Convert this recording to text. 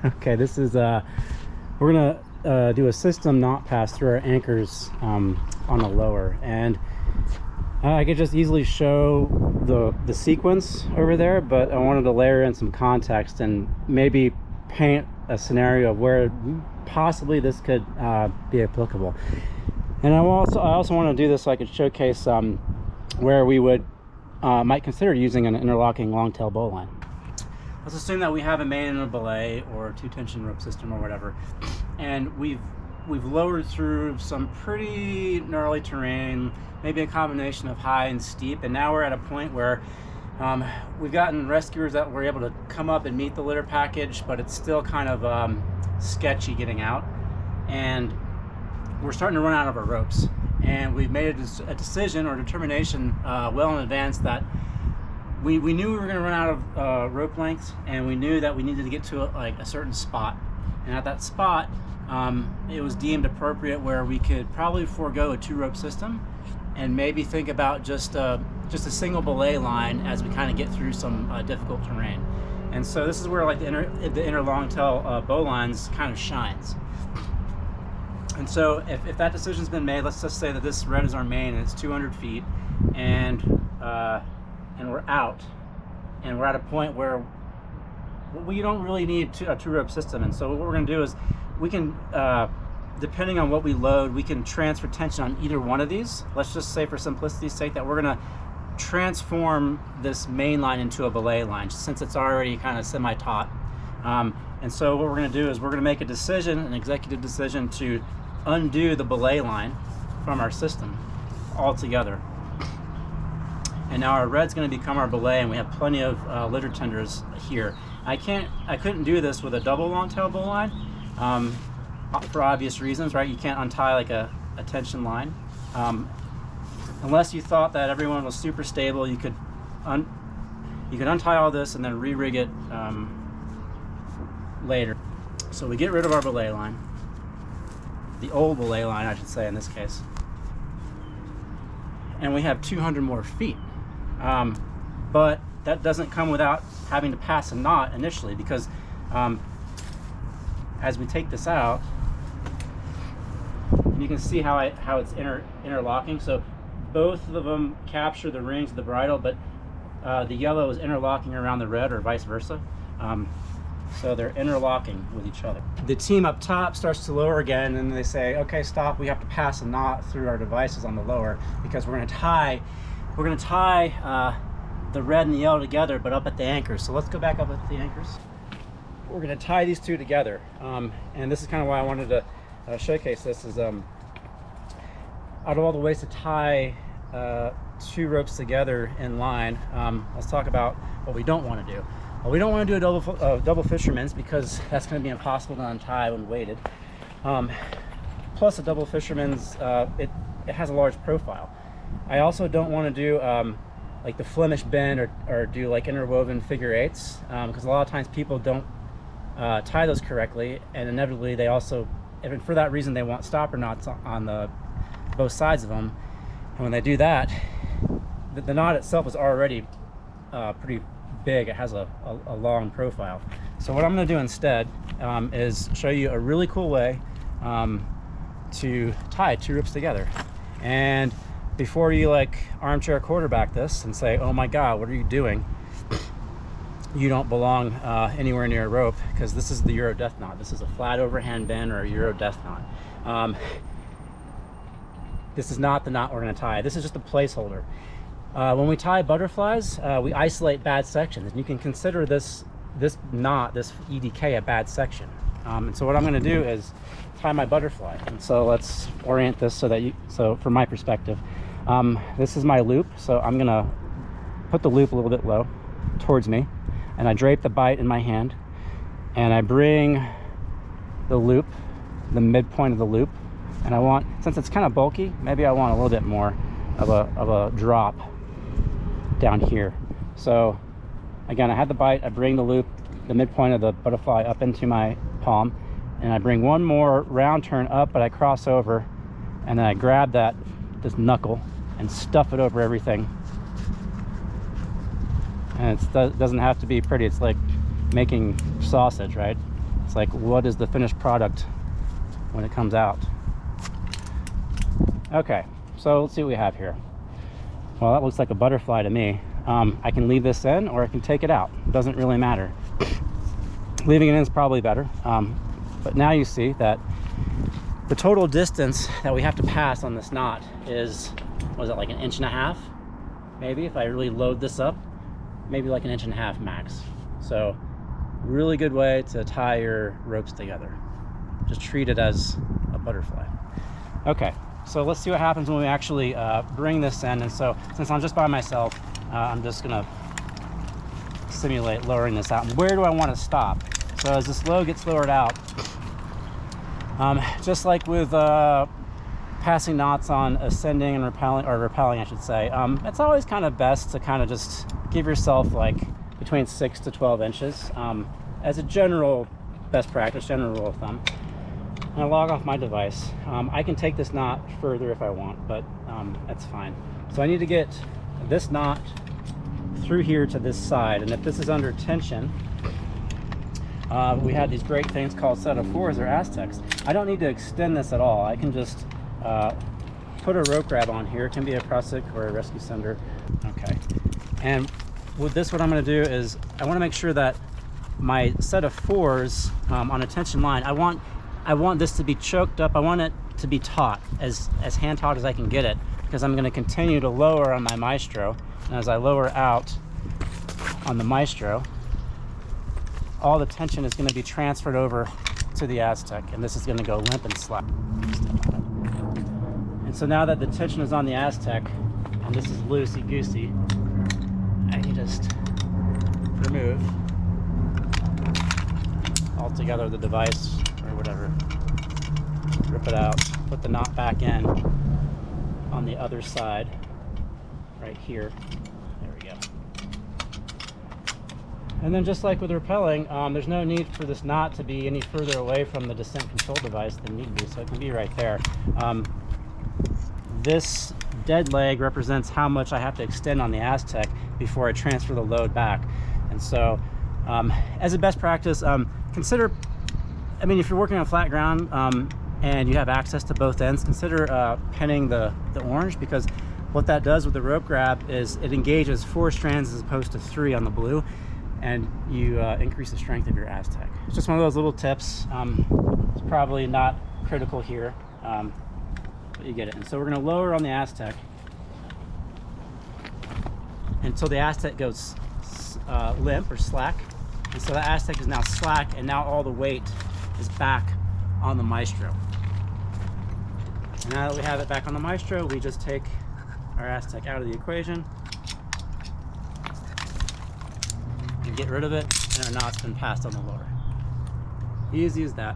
Okay, this is we're gonna do a system knot pass through our anchors on the lower, and I could just easily show the sequence over there, but I wanted to layer in some context and maybe paint a scenario of where possibly this could be applicable. And I also want to do this so I could showcase where we would might consider using an interlocking long-tail bowline. Let's assume that we have a main and a belay or two tension rope system or whatever, and we've lowered through some pretty gnarly terrain, maybe a combination of high and steep, and now we're at a point where we've gotten rescuers that were able to come up and meet the litter package, but it's still kind of sketchy getting out, and we're starting to run out of our ropes. And we've made a decision or determination well in advance that we knew we were going to run out of rope length, and we knew that we needed to get to a certain spot. And at that spot, it was deemed appropriate where we could probably forego a 2-rope system and maybe think about just a single belay line as we kind of get through some difficult terrain. And so this is where like the inner long-tail bowlines kind of shines. And so if that decision's been made, let's just say that this red is our main and it's 200 feet, and we're out, and we're at a point where we don't really need a 2-rope system. And so what we're going to do is we can, depending on what we load, we can transfer tension on either one of these. Let's just say for simplicity's sake that we're going to transform this main line into a belay line since it's already kind of semi-taut. And so what we're going to do is we're going to make a decision, an executive decision, to undo the belay line from our system altogether. And now our red's going to become our belay, and we have plenty of litter tenders here. I couldn't do this with a double long-tail bowline for obvious reasons, right? You can't untie like a tension line unless you thought that everyone was super stable. You could untie all this and then re-rig it later. So we get rid of our belay line, the old belay line I should say in this case, and we have 200 more feet. But that doesn't come without having to pass a knot initially, because as we take this out, you can see how it's interlocking. So both of them capture the rings of the bridle, but the yellow is interlocking around the red, or vice versa. So they're interlocking with each other. The team up top starts to lower again, and they say, okay, stop, we have to pass a knot through our devices on the lower, because we're going to tie the red and the yellow together, but up at the anchors. So let's go back up at the anchors. We're going to tie these two together, and this is kind of why I wanted to showcase this. Is out of all the ways to tie 2 ropes together in line, let's talk about what we don't want to do. Well, we don't want to do a double fisherman's, because that's going to be impossible to untie when weighted. Plus, a double fisherman's, it has a large profile. I also don't want to do like the Flemish bend or do like interwoven figure 8s, because a lot of times people don't tie those correctly, and inevitably they also, and for that reason, they want stopper knots on both sides of them. And when they do that, the knot itself is already pretty big. It has a long profile. So what I'm going to do instead is show you a really cool way to tie 2 ropes together. And before you like armchair quarterback this and say, oh my god, what are you doing, you don't belong anywhere near a rope, because this is the Euro death knot. This is a flat overhand bend, or a Euro death knot. This is not the knot we're going to tie. This is just a placeholder. When we tie butterflies, we isolate bad sections, and you can consider this knot, this EDK, a bad section. And so what I'm going to do is tie my butterfly. And so let's orient this so from my perspective, this is my loop. So I'm going to put the loop a little bit low towards me, and I drape the bite in my hand, and I bring the loop, the midpoint of the loop, and I want, since it's kind of bulky, maybe I want a little bit more of a drop down here. So again, I have the bite, I bring the loop, the midpoint of the butterfly, up into my palm, and I bring one more round turn up, but I cross over, and then I grab this knuckle and stuff it over everything. And it doesn't have to be pretty. It's like making sausage, right? It's like, what is the finished product when it comes out? Okay, so let's see what we have here. Well, that looks like a butterfly to me. I can leave this in or I can take it out. It doesn't really matter. Leaving it in is probably better. But now you see that the total distance that we have to pass on this knot is, was it like 1.5 inches? Maybe if I really load this up, maybe like 1.5 inches max. So really good way to tie your ropes together. Just treat it as a butterfly. Okay, so let's see what happens when we actually bring this in. And so since I'm just by myself, I'm just gonna simulate lowering this out. And where do I want to stop? So as this load gets lowered out, just like with passing knots on ascending and repelling, or repelling I should say, it's always kind of best to kind of just give yourself like between 6 to 12 inches as a general best practice, general rule of thumb. And I log off my device. I can take this knot further if I want, but that's fine. So I need to get this knot through here to this side, and if this is under tension, we have these great things called set of 4s or Aztecs. I don't need to extend this at all. I can just put a rope grab on here. It can be a Prusik or a rescue sender. Okay, and with this, what I'm going to do is I want to make sure that my set of 4s on a tension line, I want this to be choked up. I want it to be taut, as hand taut as I can get it, because I'm going to continue to lower on my Maestro. And as I lower out on the Maestro, all the tension is going to be transferred over to the Aztec, and this is going to go limp and slack. And so now that the tension is on the Aztec, and this is loosey-goosey, I can just remove altogether the device or whatever, rip it out, put the knot back in on the other side, right here. There we go. And then just like with rappelling, there's no need for this knot to be any further away from the descent control device than need be, so it can be right there. This dead leg represents how much I have to extend on the Aztec before I transfer the load back. And so as a best practice, consider, I mean, if you're working on flat ground and you have access to both ends, consider pinning the orange, because what that does with the rope grab is it engages 4 strands as opposed to 3 on the blue, and you increase the strength of your Aztec. It's just one of those little tips. It's probably not critical here, but you get it. And so we're going to lower on the Aztec until the Aztec goes limp or slack. And so the Aztec is now slack, and now all the weight is back on the Maestro. And now that we have it back on the Maestro, we just take our Aztec out of the equation and get rid of it, and our knot's been passed on the lower. Easy as that.